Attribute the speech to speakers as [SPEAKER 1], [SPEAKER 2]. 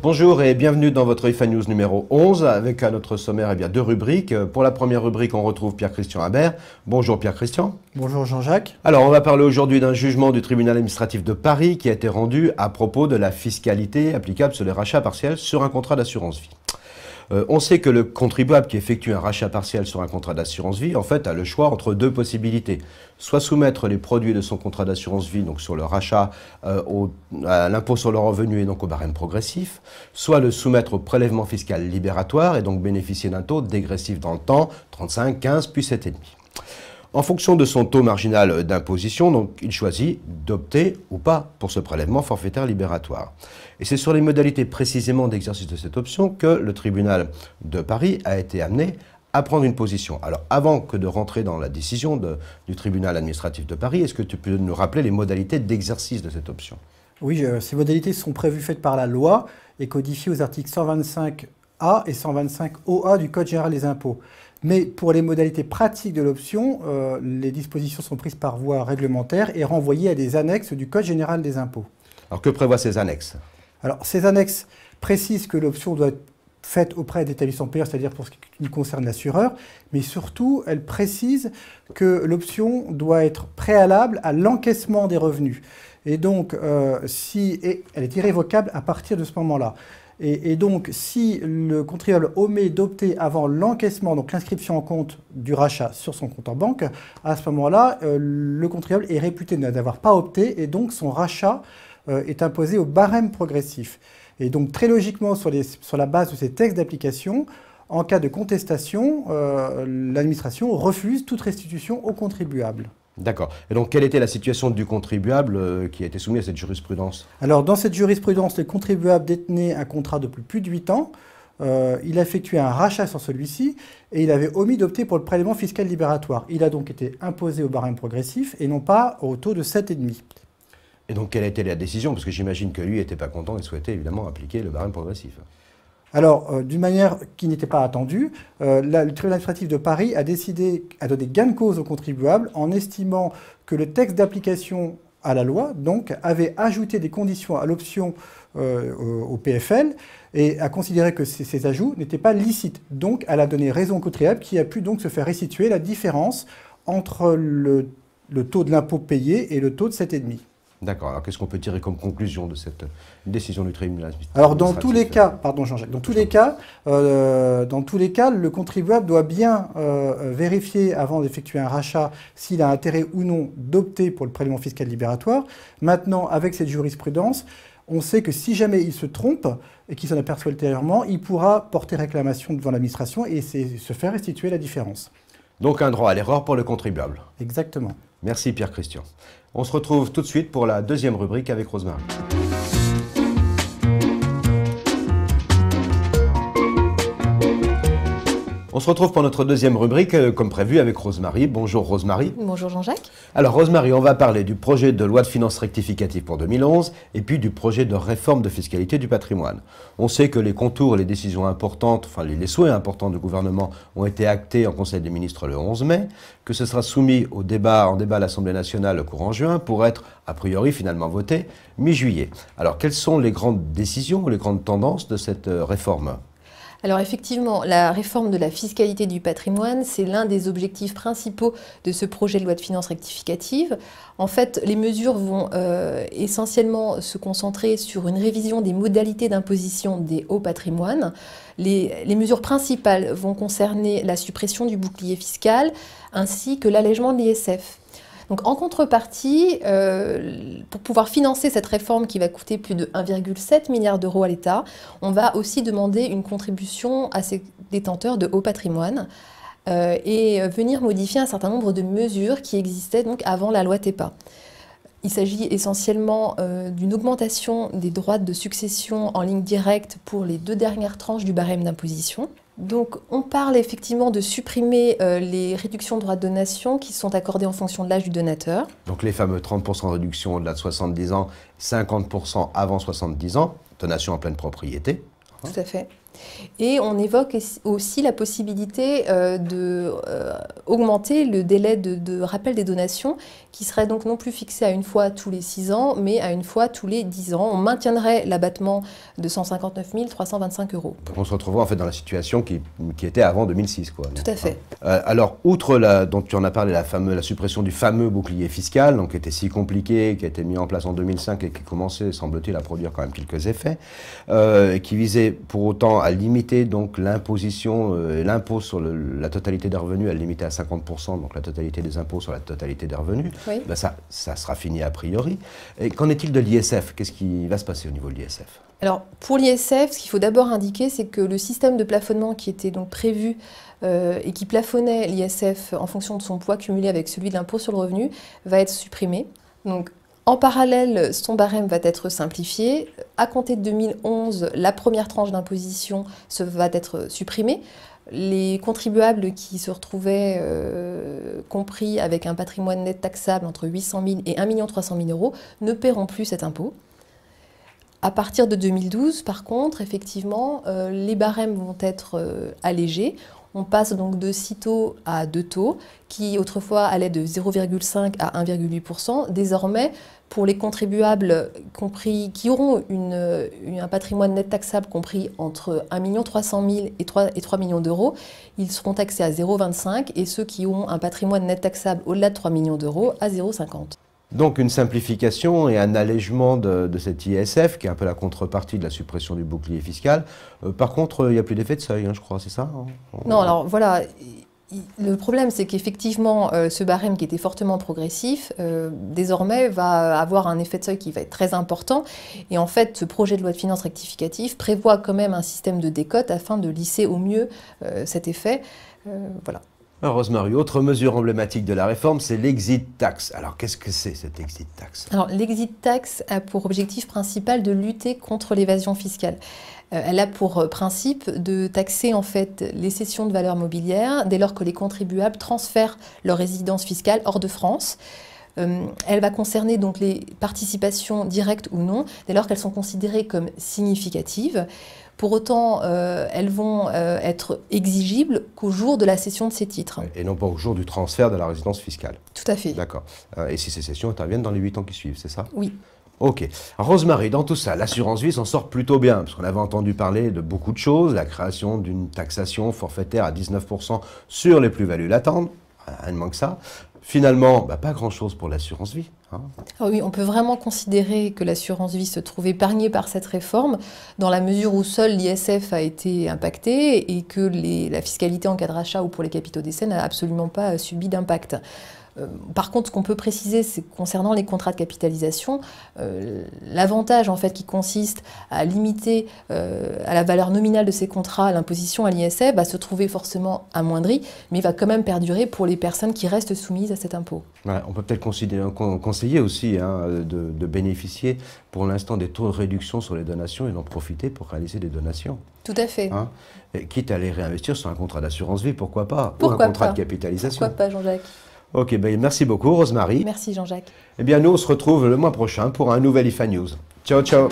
[SPEAKER 1] Bonjour et bienvenue dans votre IFA News numéro 11 avec à notre sommaire deux rubriques. Pour la première rubrique, on retrouve Pierre-Christian Habert. Bonjour Pierre-Christian.
[SPEAKER 2] Bonjour Jean-Jacques.
[SPEAKER 1] Alors on va parler aujourd'hui d'un jugement du tribunal administratif de Paris qui a été rendu à propos de la fiscalité applicable sur les rachats partiels sur un contrat d'assurance vie. On sait que le contribuable qui effectue un rachat partiel sur un contrat d'assurance vie, en fait, a le choix entre deux possibilités. Soit soumettre les produits de son contrat d'assurance vie, donc sur le rachat, à l'impôt sur le revenu et donc au barème progressif, soit le soumettre au prélèvement fiscal libératoire et donc bénéficier d'un taux dégressif dans le temps, 35, 15 puis 7,5. En fonction de son taux marginal d'imposition, donc il choisit d'opter ou pas pour ce prélèvement forfaitaire libératoire. Et c'est sur les modalités précisément d'exercice de cette option que le tribunal de Paris a été amené à prendre une position. Alors avant que de rentrer dans la décision du tribunal administratif de Paris, est-ce que tu peux nous rappeler les modalités d'exercice de cette option?
[SPEAKER 2] Oui, ces modalités sont prévues faites par la loi et codifiées aux articles 125A et 125OA du Code général des impôts. Mais pour les modalités pratiques de l'option, les dispositions sont prises par voie réglementaire et renvoyées à des annexes du Code général des impôts.
[SPEAKER 1] Alors que prévoient ces annexes?
[SPEAKER 2] Alors ces annexes précisent que l'option doit être faite auprès d'établissements payeurs, c'est-à-dire pour ce qui concerne l'assureur, mais surtout elles précisent que l'option doit être préalable à l'encaissement des revenus. Et donc elle est irrévocable à partir de ce moment-là. Et donc, si le contribuable omet d'opter avant l'encaissement, donc l'inscription en compte du rachat sur son compte en banque, à ce moment-là, le contribuable est réputé n'avoir pas opté et donc son rachat est imposé au barème progressif. Et donc, très logiquement, sur la base de ces textes d'application, en cas de contestation, l'administration refuse toute restitution au contribuable.
[SPEAKER 1] D'accord. Et donc, quelle était la situation du contribuable qui a été soumis à cette jurisprudence?
[SPEAKER 2] Alors, dans cette jurisprudence, le contribuable détenait un contrat depuis plus de 8 ans. Il a effectué un rachat sur celui-ci et il avait omis d'opter pour le prélèvement fiscal libératoire. Il a donc été imposé au barème progressif et non pas au taux de 7,5.
[SPEAKER 1] Et donc, quelle a été la décision? Parce que j'imagine que lui n'était pas content et souhaitait évidemment appliquer le barème progressif.
[SPEAKER 2] Alors, d'une manière qui n'était pas attendue, le tribunal administratif de Paris a décidé à donner gain de cause aux contribuables en estimant que le texte d'application à la loi donc, avait ajouté des conditions à l'option au PFL et a considéré que ces ajouts n'étaient pas licites. Donc, elle a donné raison au contribuable qui a pu donc se faire restituer la différence entre le taux de l'impôt payé et le taux de 7,5.
[SPEAKER 1] D'accord. Alors, qu'est-ce qu'on peut tirer comme conclusion de cette décision du tribunal?
[SPEAKER 2] Alors, dans tous les cas, pardon Jean-Jacques, dans tous les cas, le contribuable doit bien vérifier avant d'effectuer un rachat s'il a intérêt ou non d'opter pour le prélèvement fiscal libératoire. Maintenant, avec cette jurisprudence, on sait que si jamais il se trompe et qu'il s'en aperçoit ultérieurement, il pourra porter réclamation devant l'administration et se faire restituer la différence.
[SPEAKER 1] Donc, un droit à l'erreur pour le contribuable.
[SPEAKER 2] Exactement.
[SPEAKER 1] Merci Pierre-Christian. On se retrouve tout de suite pour la deuxième rubrique avec Rosemary. On se retrouve pour notre deuxième rubrique, comme prévu, avec Rosemary. Bonjour Rosemary.
[SPEAKER 3] Bonjour Jean-Jacques.
[SPEAKER 1] Alors Rosemary, on va parler du projet de loi de finances rectificative pour 2011 et puis du projet de réforme de fiscalité du patrimoine. On sait que les contours et les décisions importantes, enfin les souhaits importants du gouvernement ont été actés en Conseil des ministres le 11 mai, que ce sera soumis en débat à l'Assemblée nationale courant juin pour être, a priori, finalement voté mi-juillet. Alors quelles sont les grandes décisions ou les grandes tendances de cette réforme ?
[SPEAKER 3] Alors effectivement, la réforme de la fiscalité du patrimoine, c'est l'un des objectifs principaux de ce projet de loi de finances rectificative. En fait, les mesures vont essentiellement se concentrer sur une révision des modalités d'imposition des hauts patrimoines. Les mesures principales vont concerner la suppression du bouclier fiscal ainsi que l'allègement de l'ISF. Donc en contrepartie, pour pouvoir financer cette réforme qui va coûter plus de 1,7 milliard d'euros à l'État, on va aussi demander une contribution à ces détenteurs de haut patrimoine et venir modifier un certain nombre de mesures qui existaient donc avant la loi TEPA. Il s'agit essentiellement d'une augmentation des droits de succession en ligne directe pour les 2 dernières tranches du barème d'imposition. Donc on parle effectivement de supprimer les réductions de droits de donation qui sont accordées en fonction de l'âge du donateur.
[SPEAKER 1] Donc les fameux 30% de réduction au-delà de 70 ans, 50% avant 70 ans, donation en pleine propriété.
[SPEAKER 3] Tout à fait. Et on évoque aussi la possibilité d'augmenter le délai de rappel des donations, qui serait donc non plus fixé à une fois tous les 6 ans, mais à une fois tous les 10 ans. On maintiendrait l'abattement de 159 325 €.
[SPEAKER 1] Donc on se retrouvera en fait dans la situation qui était avant 2006, quoi.
[SPEAKER 3] Tout à fait.
[SPEAKER 1] Alors, outre dont tu en as parlé, la suppression du fameux bouclier fiscal, donc qui était si compliqué, qui a été mis en place en 2005 et qui commençait, semble-t-il, à produire quand même quelques effets, qui visait pour autant à limiter donc l'imposition, l'impôt sur la totalité des revenus, à le limiter à 50%, donc la totalité des impôts sur la totalité des revenus.
[SPEAKER 3] Oui.
[SPEAKER 1] Ben ça sera fini a priori. Et qu'en est-il de l'ISF? Qu'est-ce qui va se passer au niveau de l'ISF?
[SPEAKER 3] Alors, pour l'ISF, ce qu'il faut d'abord indiquer, c'est que le système de plafonnement qui était donc prévu et qui plafonnait l'ISF en fonction de son poids cumulé avec celui de l'impôt sur le revenu va être supprimé. Donc, en parallèle, son barème va être simplifié. À compter de 2011, la première tranche d'imposition va être supprimée. Les contribuables qui se retrouvaient compris avec un patrimoine net taxable entre 800 000 et 1 300 000 € ne paieront plus cet impôt. À partir de 2012, par contre, effectivement, les barèmes vont être allégés. On passe donc de 6 taux à 2 taux, qui autrefois allaient de 0,5 à 1,8%. Désormais, pour les contribuables qui auront un patrimoine net taxable compris entre 1 300 000 et 3 millions d'euros, ils seront taxés à 0,25 et ceux qui auront un patrimoine net taxable au-delà de 3 millions d'euros à 0,50.
[SPEAKER 1] Donc une simplification et un allègement de cet ISF, qui est un peu la contrepartie de la suppression du bouclier fiscal. Par contre, il n'y a plus d'effet de seuil, hein, je crois, c'est ça, hein?
[SPEAKER 3] Non, alors voilà, le problème c'est qu'effectivement, ce barème qui était fortement progressif, désormais va avoir un effet de seuil qui va être très important. Et en fait, ce projet de loi de finances rectificative prévoit quand même un système de décote afin de lisser au mieux cet effet. Voilà.
[SPEAKER 1] Alors Rosemary, autre mesure emblématique de la réforme, c'est l'exit tax. Alors qu'est-ce que c'est cette exit tax?
[SPEAKER 3] Alors l'exit tax a pour objectif principal de lutter contre l'évasion fiscale. Elle a pour principe de taxer en fait les cessions de valeurs mobilières dès lors que les contribuables transfèrent leur résidence fiscale hors de France. Elle va concerner donc les participations directes ou non, dès lors qu'elles sont considérées comme significatives. Pour autant, elles vont être exigibles qu'au jour de la cession de ces titres.
[SPEAKER 1] Et non pas au jour du transfert de la résidence fiscale.
[SPEAKER 3] Tout à fait.
[SPEAKER 1] D'accord. Et si ces cessions interviennent dans les 8 ans qui suivent, c'est ça?
[SPEAKER 3] Oui.
[SPEAKER 1] Ok. Alors, Rosemary, dans tout ça, l'assurance vie s'en sort plutôt bien, parce qu'on avait entendu parler de beaucoup de choses, la création d'une taxation forfaitaire à 19% sur les plus-values latentes, rien de moins que ça. Finalement, pas grand-chose pour l'assurance vie. Hein.
[SPEAKER 3] Ah oui, on peut vraiment considérer que l'assurance vie se trouve épargnée par cette réforme, dans la mesure où seul l'ISF a été impacté et que la fiscalité en cas de rachat ou pour les capitaux d'essai n'a absolument pas subi d'impact. Par contre, ce qu'on peut préciser, c'est concernant les contrats de capitalisation, l'avantage en fait qui consiste à limiter à la valeur nominale de ces contrats l'imposition à l'ISF va se trouver forcément amoindri, mais va quand même perdurer pour les personnes qui restent soumises à cet impôt.
[SPEAKER 1] Ouais, on peut peut-être conseiller aussi de bénéficier pour l'instant des taux de réduction sur les donations et d'en profiter pour réaliser des donations.
[SPEAKER 3] Tout à fait.
[SPEAKER 1] Hein, quitte à les réinvestir sur un contrat d'assurance vie, pourquoi pas?
[SPEAKER 3] Pourquoi
[SPEAKER 1] ou un contrat
[SPEAKER 3] pas
[SPEAKER 1] de capitalisation.
[SPEAKER 3] Pourquoi pas, Jean-Jacques?
[SPEAKER 1] Ok, merci beaucoup Rosemary.
[SPEAKER 3] Merci Jean-Jacques.
[SPEAKER 1] Eh bien nous on se retrouve le mois prochain pour un nouvel IFA News. Ciao ciao.